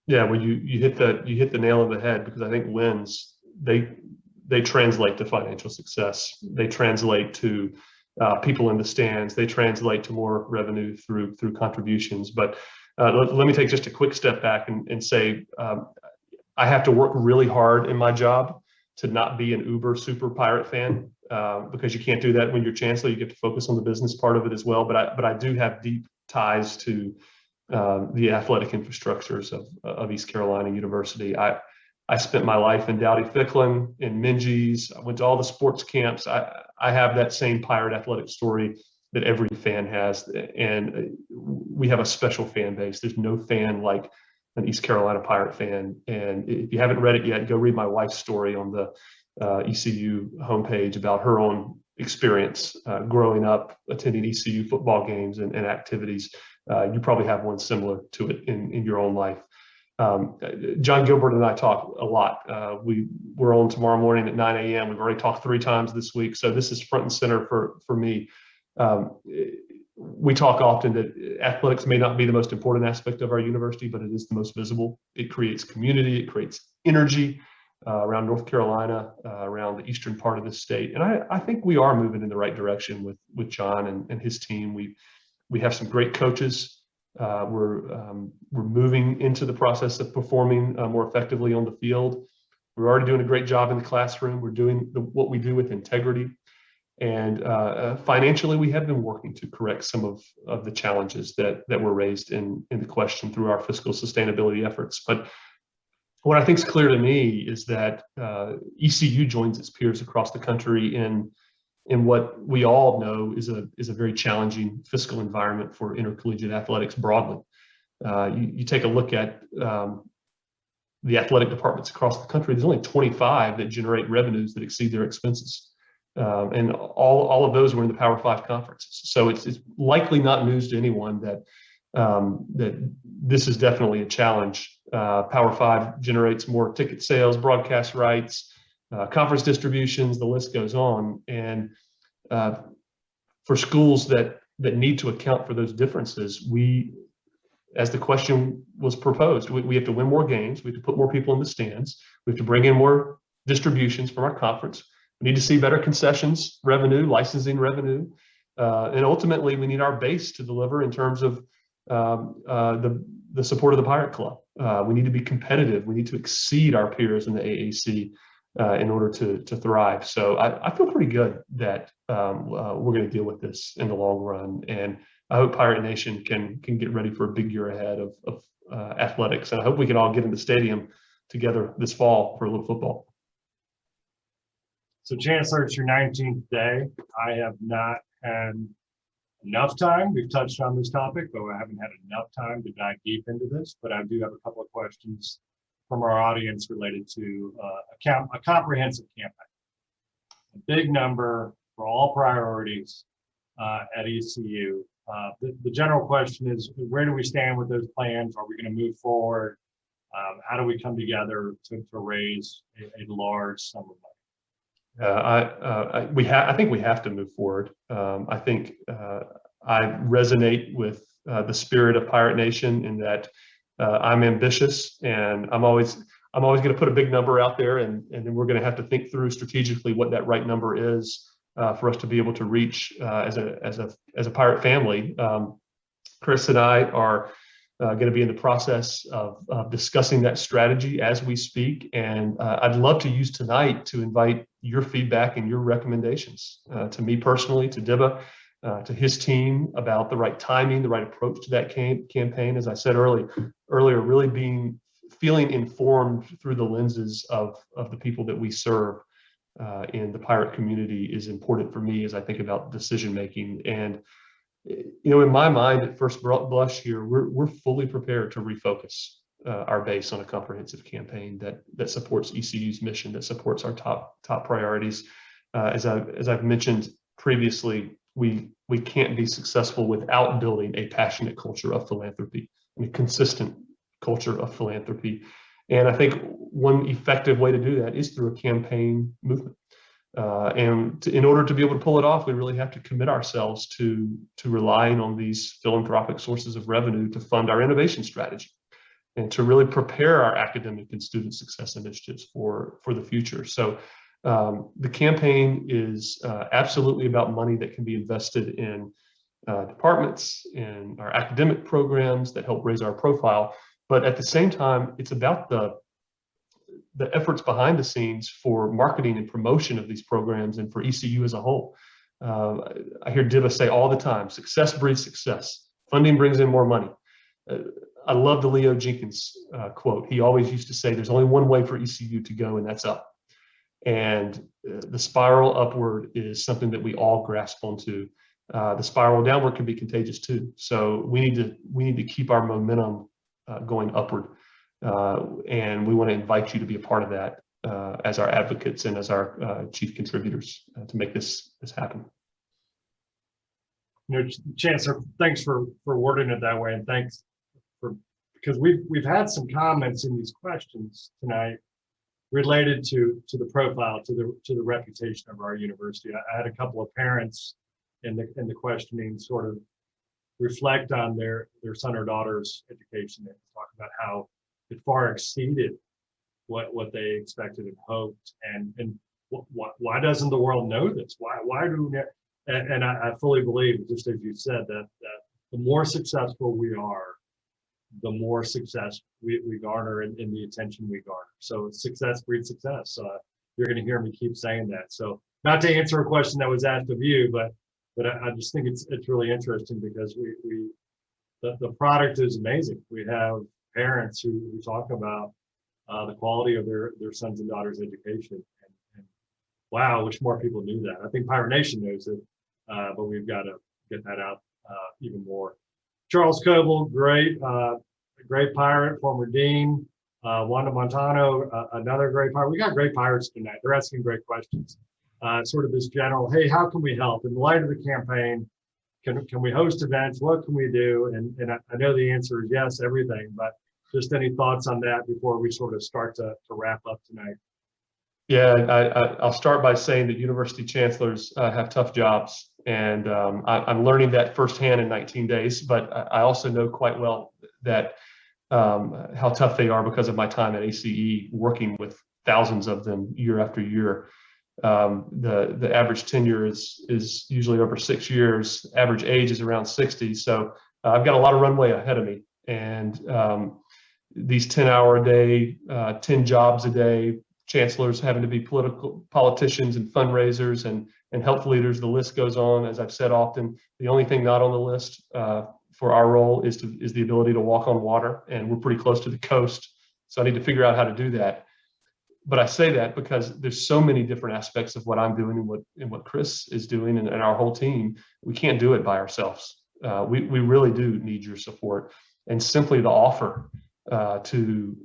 Yeah, well, you hit the nail on the head, because I think wins, they translate to financial success. They translate to people in the stands. They translate to more revenue through contributions. But let me take just a quick step back and say I have to work really hard in my job to not be an uber super Pirate fan, because you can't do that when you're chancellor. You get to focus on the business part of it as well. But I do have deep ties to the athletic infrastructures of East Carolina University. I spent my life in Dowdy-Ficklin, in Minges. I went to all the sports camps. I have that same Pirate athletic story that every fan has, and we have a special fan base. There's no fan like an East Carolina Pirate fan. And if you haven't read it yet, go read my wife's story on the ECU homepage about her own experience growing up, attending ECU football games and activities. You probably have one similar to it in your own life. John Gilbert and I talk a lot. We're on tomorrow morning at 9 a.m. We've already talked 3 times this week, so this is front and center for me. We talk often that athletics may not be the most important aspect of our university, but it is the most visible. It creates community, it creates energy around North Carolina, around the eastern part of the state. And I think we are moving in the right direction with John and his team. We have some great coaches. We're moving into the process of performing more effectively on the field. We're already doing a great job in the classroom. We're doing what we do with integrity. And financially, we have been working to correct some of the challenges that were raised in the question through our fiscal sustainability efforts. But what I think is clear to me is that ECU joins its peers across the country in what we all know is a very challenging fiscal environment for intercollegiate athletics broadly. You take a look at the athletic departments across the country. There's only 25 that generate revenues that exceed their expenses. And all of those were in the Power 5 conferences. So it's likely not news to anyone that this is definitely a challenge. Power 5 generates more ticket sales, broadcast rights, conference distributions, the list goes on. And for schools that need to account for those differences, as the question was proposed, we have to win more games, we have to put more people in the stands, we have to bring in more distributions from our conference. We need to see better concessions revenue, licensing revenue, and ultimately we need our base to deliver in terms of the support of the Pirate Club. We need to be competitive. We need to exceed our peers in the AAC in order to thrive. So I feel pretty good that we're going to deal with this in the long run, and I hope Pirate Nation can get ready for a big year ahead of athletics, and I hope we can all get in the stadium together this fall for a little football. So Chancellor, it's your 19th day. I have not had enough time. We've touched on this topic, but I haven't had enough time to dive deep into this. But I do have a couple of questions from our audience related to a comprehensive campaign. A big number for all priorities at ECU. The general question is, where do we stand with those plans? Are we going to move forward? How do we come together to raise a large sum of money? I think we have to move forward. I think I resonate with the spirit of Pirate Nation in that I'm ambitious, and I'm always going to put a big number out there, and then we're going to have to think through strategically what that right number is for us to be able to reach as a pirate family. Chris and I are going to be in the process of discussing that strategy as we speak, and I'd love to use tonight to invite your feedback and your recommendations to me personally, to Dibba, to his team about the right timing, the right approach to that campaign. As I said earlier, really feeling informed through the lenses of the people that we serve in the pirate community is important for me as I think about decision making. And in my mind, at first blush here, we're fully prepared to refocus our base on a comprehensive campaign that supports ECU's mission, that supports our top priorities. As I've mentioned previously, we can't be successful without building a passionate culture of philanthropy, a consistent culture of philanthropy. And I think one effective way to do that is through a campaign movement. In order to be able to pull it off, we really have to commit ourselves to relying on these philanthropic sources of revenue to fund our innovation strategy and to really prepare our academic and student success initiatives for the future. So the campaign is absolutely about money that can be invested in departments, in our academic programs that help raise our profile. But at the same time, it's about the efforts behind the scenes for marketing and promotion of these programs and for ECU as a whole. I hear Dibba say all the time, success breeds success. Funding brings in more money. I love the Leo Jenkins quote. He always used to say, there's only one way for ECU to go, and that's up. And the spiral upward is something that we all grasp onto. The spiral downward can be contagious too. So we need to keep our momentum going upward. And we want to invite you to be a part of that as our advocates and as our chief contributors to make this happen. Chancellor, thanks for wording it that way, and thanks because we've had some comments in these questions tonight related to the profile, to the reputation of our university. I had a couple of parents in the questioning sort of reflect on their son or daughter's education and talk about how it far exceeded what they expected and hoped, and why doesn't the world know this? Why do we? And I fully believe, just as you said, that the more successful we are, the more success we garner in the attention we garner. So success breeds success. You're going to hear me keep saying that. So not to answer a question that was asked of you, but I just think it's really interesting because the product is amazing. We have parents who talk about the quality of their sons and daughters' education, and wow, wish more people knew that. I think Pirate Nation knows it, but we've got to get that out even more. Charles Coble, great pirate, former dean. Wanda Montano, another great pirate. We got great pirates tonight. They're asking great questions. Sort of this general, hey, how can we help? In light of the campaign, can we host events? What can we do? And I know the answer is yes, everything, but just any thoughts on that before we sort of start to wrap up tonight? Yeah, I'll start by saying that university chancellors have tough jobs, and I'm learning that firsthand in 19 days, but I also know quite well that how tough they are because of my time at ACE, working with thousands of them year after year. The average tenure is usually over 6 years. Average age is around 60. So I've got a lot of runway ahead of me. And these 10-hour a day, 10 jobs a day, chancellors having to be politicians and fundraisers and health leaders, the list goes on. As I've said often, the only thing not on the list for our role is the ability to walk on water. And we're pretty close to the coast. So I need to figure out how to do that. But I say that because there's so many different aspects of what I'm doing and what Chris is doing and our whole team. We can't do it by ourselves. We really do need your support, and simply the offer to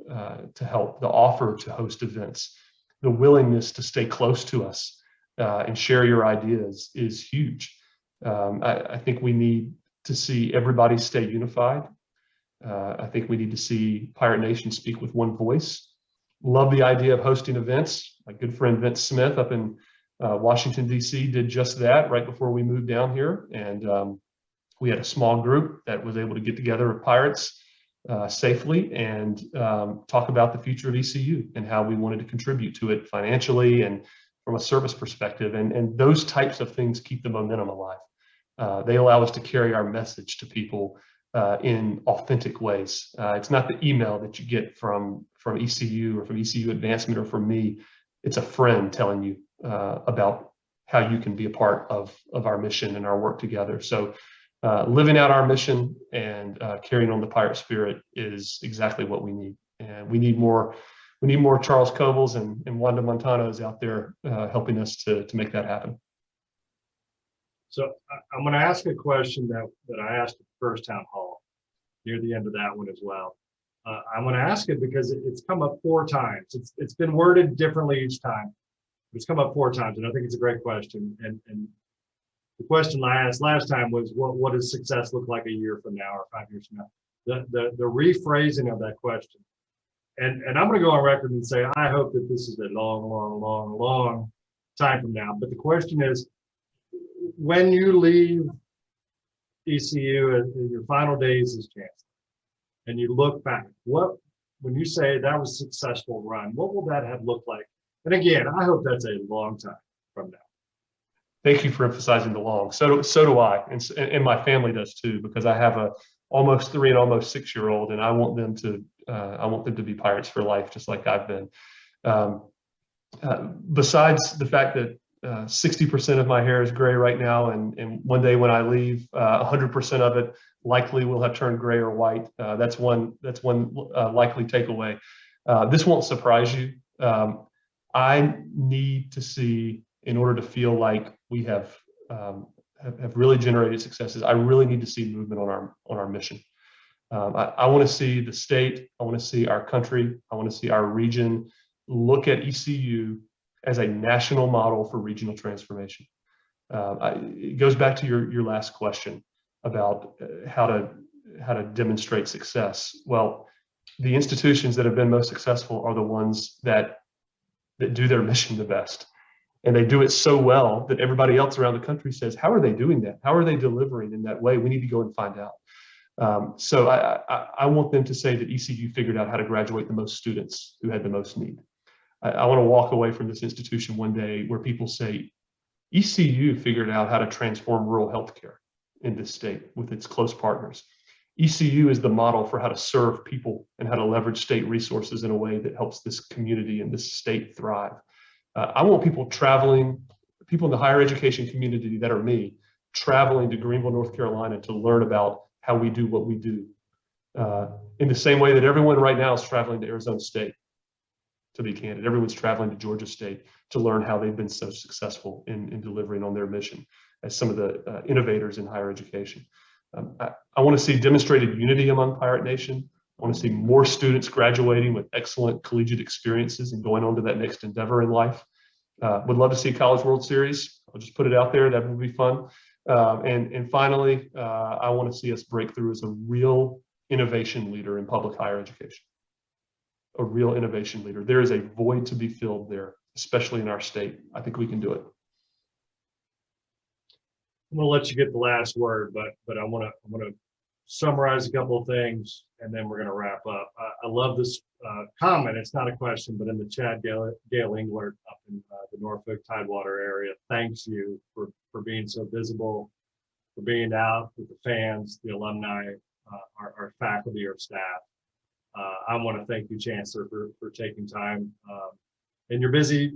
help, the offer to host events, the willingness to stay close to us and share your ideas is huge. I think we need to see everybody stay unified. I think we need to see Pirate Nation speak with one voice. Love the idea of hosting events. My good friend Vince Smith up in Washington, D.C. did just that right before we moved down here. And we had a small group that was able to get together with Pirates safely and talk about the future of ECU and how we wanted to contribute to it financially and from a service perspective. And those types of things keep the momentum alive. They allow us to carry our message to people in authentic ways. It's not the email that you get from ECU or from ECU Advancement or from me. It's a friend telling you about how you can be a part of our mission and our work together. So living out our mission and carrying on the pirate spirit is exactly what we need. And we need more Charles Cobles and Wanda Montanos out there helping us to make that happen. So I'm going to ask a question that I asked at the first town hall, near the end of that one as well. I'm going to ask it because it's come up 4 times. It's been worded differently each time. It's come up 4 times, and I think it's a great question. And the question I asked last time was, what does success look like a year from now or 5 years from now? The rephrasing of that question. And I'm going to go on record and say, I hope that this is a long time from now. But the question is, when you leave ECU in your final days as chancellor, and you look back, when you say that was a successful run, what will that have looked like? And again, I hope that's a long time from now. Thank you for emphasizing the long. So do I, and my family does too, because I have a almost 3 and almost 6-year-old, and I want them to be pirates for life, just like I've been. Besides the fact that 60% of my hair is gray right now, and one day when I leave, 100% of it likely will have turned gray or white. That's one likely takeaway. This won't surprise you. I need to see, in order to feel like we have really generated successes, I really need to see movement on our mission. I want to see the state, I want to see our country, I want to see our region look at ECU as a national model for regional transformation. It goes back to your last question about how to demonstrate success. Well, the institutions that have been most successful are the ones that do their mission the best. And they do it so well that everybody else around the country says, how are they doing that? How are they delivering in that way? We need to go and find out. So I want them to say that ECU figured out how to graduate the most students who had the most need. I want to walk away from this institution one day where people say, ECU figured out how to transform rural healthcare in this state with its close partners. ECU is the model for how to serve people and how to leverage state resources in a way that helps this community and this state thrive. I want people in the higher education community that are me, traveling to Greenville, North Carolina to learn about how we do what we do. In the same way that everyone right now is traveling to Arizona State, to be candid. Everyone's traveling to Georgia State to learn how they've been so successful in delivering on their mission as some of the innovators in higher education. I want to see demonstrated unity among Pirate Nation. I want to see more students graduating with excellent collegiate experiences and going on to that next endeavor in life. Would love to see College World Series. I'll just put it out there. That would be fun. And finally, I want to see us break through as a real innovation leader in public higher education. A real innovation leader. There is a void to be filled there, especially in our state. I think we can do it. I'm going to let you get the last word, but I want to summarize a couple of things, and then we're going to wrap up. I love this comment. It's not a question, but in the chat, Gail Englert up in the Norfolk Tidewater area thanks you for being so visible, for being out with the fans, the alumni, our faculty, our staff. I want to thank you, Chancellor, for taking time in your busy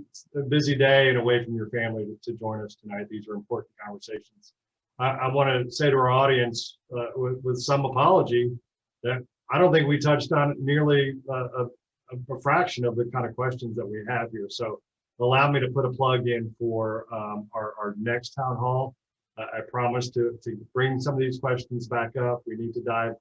day and away from your family to join us tonight. These are important conversations. I want to say to our audience, with some apology, that I don't think we touched on nearly a fraction of the kind of questions that we have here. So allow me to put a plug in for our next town hall. I promise to bring some of these questions back up. We need to dive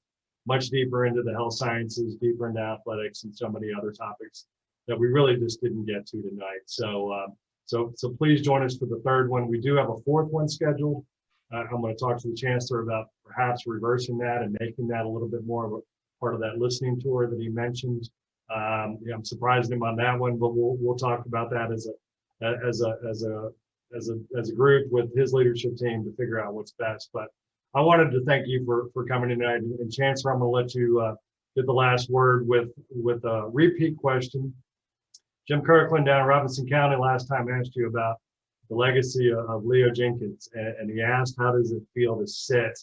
much deeper into the health sciences, deeper into athletics, and so many other topics that we really just didn't get to tonight. So please join us for the third one. We do have a fourth one scheduled. I'm going to talk to the chancellor about perhaps reversing that and making that a little bit more of a part of that listening tour that he mentioned. I'm surprising him on that one, but we'll talk about that as a group with his leadership team to figure out what's best. But I wanted to thank you for coming tonight. And Chancellor, I'm going to let you get the last word with a repeat question. Jim Kirkland down in Robinson County last time asked you about the legacy of Leo Jenkins, and he asked, how does it feel to sit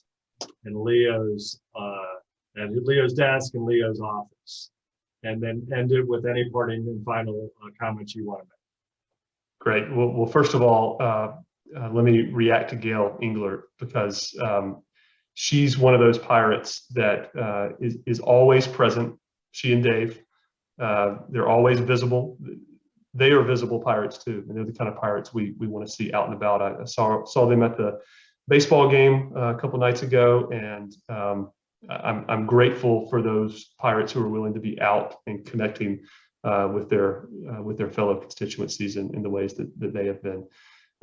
in Leo's desk in Leo's office? And then end it with any parting and final comments you want to make. Great. Well, first of all, let me react to Gail Engler, because she's one of those pirates that is always present. She and Dave, they're always visible. They are visible pirates too, and they're the kind of pirates we want to see out and about. I saw them at the baseball game a couple nights ago, and I'm grateful for those pirates who are willing to be out and connecting with their fellow constituencies in the ways that they have been.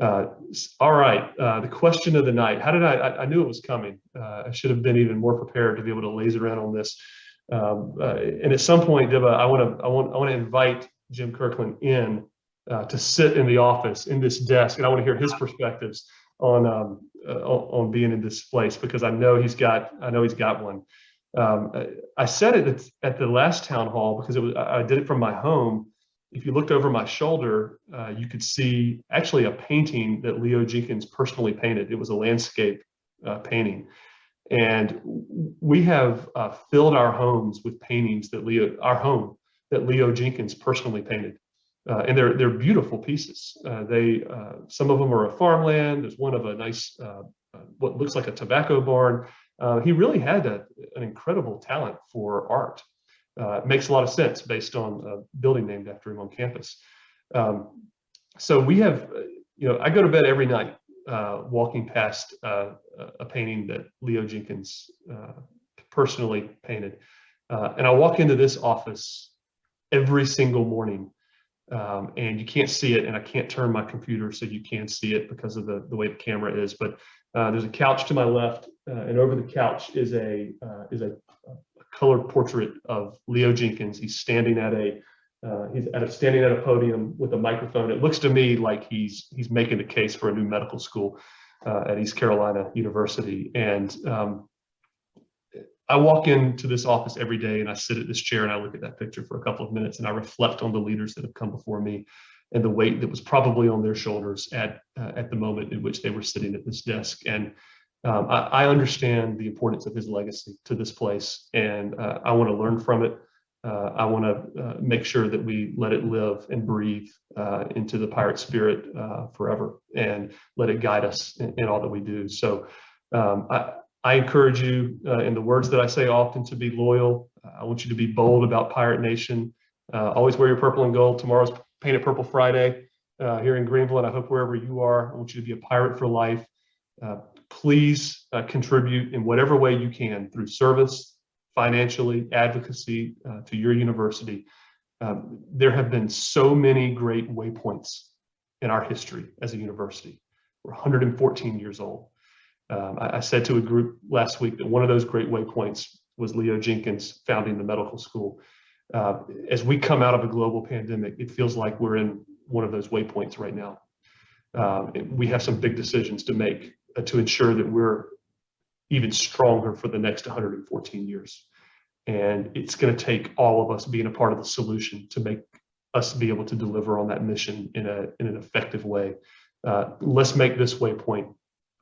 All right, the question of the night. How did I knew it was coming. I should have been even more prepared to be able to laser in on this. And at some point, Diva, I want to invite Jim Kirkland in to sit in the office in this desk, and I want to hear his perspectives on being in this place, because I know he's got one. I said it at the last town hall because I did it from my home. If you looked over my shoulder, you could see actually a painting that Leo Jenkins personally painted. It was a landscape painting. And we have filled our homes with paintings that Leo Jenkins personally painted. And they're beautiful pieces. Some of them are a farmland. There's one of a nice, what looks like a tobacco barn. He really had an incredible talent for art. It makes a lot of sense based on a building named after him on campus. So we have, I go to bed every night walking past a painting that Leo Jenkins personally painted. And I walk into this office every single morning, and you can't see it, and I can't turn my computer so you can see it because of the way the camera is. But there's a couch to my left, and over the couch is a colored portrait of Leo Jenkins. He's standing at a podium with a microphone. It looks to me like he's making the case for a new medical school at East Carolina University. And I walk into this office every day, and I sit at this chair and I look at that picture for a couple of minutes, and I reflect on the leaders that have come before me and the weight that was probably on their shoulders at the moment in which they were sitting at this desk. And I understand the importance of his legacy to this place, and I want to learn from it. I want to make sure that we let it live and breathe into the pirate spirit forever, and let it guide us in all that we do. So I encourage you, in the words that I say often, to be loyal. I want you to be bold about Pirate Nation. Always wear your purple and gold. Tomorrow's Paint It Purple Friday here in Greenville, and I hope wherever you are, I want you to be a pirate for life. Please contribute in whatever way you can through service, financially, advocacy to your university. There have been so many great waypoints in our history as a university. We're 114 years old. I said to a group last week that one of those great waypoints was Leo Jenkins founding the medical school. As we come out of a global pandemic, it feels like we're in one of those waypoints right now. We have some big decisions to make to ensure that we're even stronger for the next 114 years. And it's going to take all of us being a part of the solution to make us be able to deliver on that mission in an effective way. Let's make this waypoint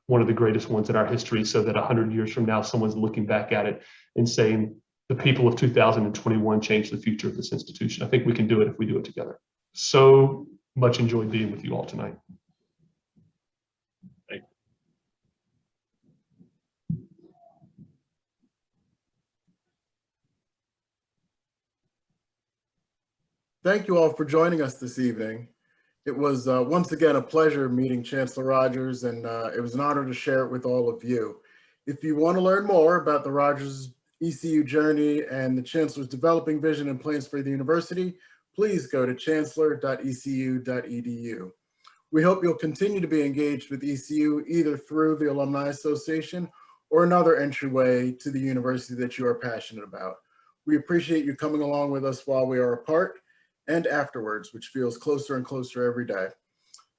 one of the greatest ones in our history, so that 100 years from now, someone's looking back at it and saying, the people of 2021 changed the future of this institution. I think we can do it if we do it together. So much enjoyed being with you all tonight. Thank you. thank you all for joining us this evening. It was once again a pleasure meeting Chancellor Rogers, and it was an honor to share it with all of you. If you want to learn more about the Rogers ECU journey and the Chancellor's developing vision and plans for the university, please go to chancellor.ecu.edu. We hope you'll continue to be engaged with ECU either through the Alumni Association or another entryway to the university that you are passionate about. We appreciate you coming along with us while we are apart and afterwards, which feels closer and closer every day.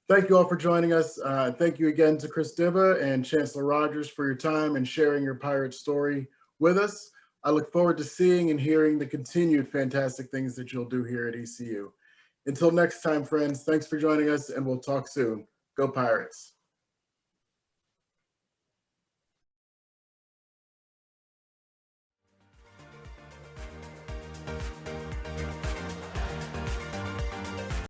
Thank you all for joining us. Thank you again to Chris Dibba and Chancellor Rogers for your time and sharing your pirate story with us. I look forward to seeing and hearing the continued fantastic things that you'll do here at ECU. Until next time, friends, thanks for joining us, and we'll talk soon. Go Pirates.